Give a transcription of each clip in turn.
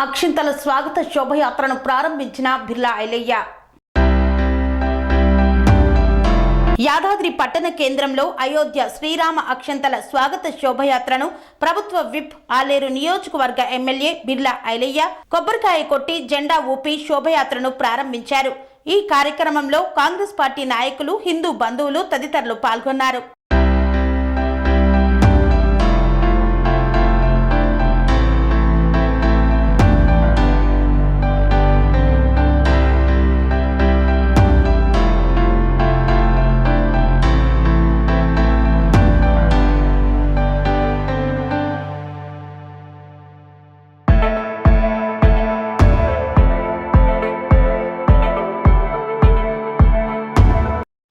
అక్షింతల స్వాగత శోభయాత్రను ప్రారంభించిన బిర్లా ఐలయ్య. యాదాద్రి పట్టణ కేంద్రంలో అయోధ్య శ్రీరామ అక్షంతల స్వాగత శోభయాత్రను ప్రభుత్వ విప్ ఆలేరు నియోజకవర్గ ఎమ్మెల్యే బిర్లా ఐలయ్య కొబ్బరికాయ కొట్టి జెండా ఊపి శోభయాత్రను ప్రారంభించారు. ఈ కార్యక్రమంలో కాంగ్రెస్ పార్టీ నాయకులు, హిందూ బంధువులు తదితరులు పాల్గొన్నారు.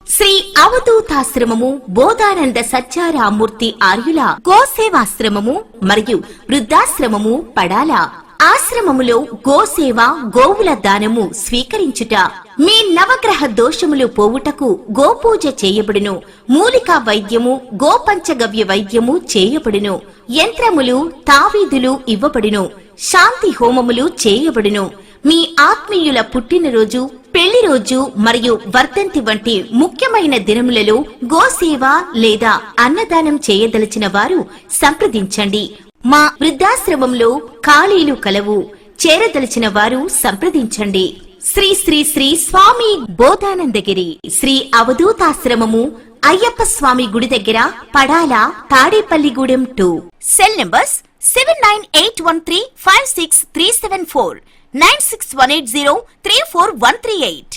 శ్రీ అవధూతాశ్రమము, బోధానంద సత్యారామూర్తి ఆర్యుల గోసేవాశ్రమము మరియు వృద్ధాశ్రమము పడాల. ఆశ్రమములో గోసేవ, గోవుల దానము స్వీకరించుట, మీ నవగ్రహ దోషములు పోవుటకు గోపూజ చేయబడును. మూలికా వైద్యము, గోపంచగవ్య వైద్యము చేయబడును. యంత్రములు, తావీదులు ఇవ్వబడును. శాంతి హోమములు చేయబడును. మీ ఆత్మీయుల పుట్టినరోజు, పెళ్లి రోజు మరియు వర్ధంతి వంటి ముఖ్యమైన దినములలో గోసేవ లేదా అన్నదానం చేయదలిచిన వారు సంప్రదించండి. మా వృద్ధాశ్రమంలో ఖాళీలు కలవు. చేరదలిచిన వారు సంప్రదించండి. శ్రీ శ్రీ శ్రీ స్వామి బోధానందగిరి శ్రీ అవధూతాశ్రమము, అయ్యప్ప స్వామి గుడి దగ్గర, పడాల, తాడేపల్లిగూడెం 2. Cell numbers 7981356374, 96180341138.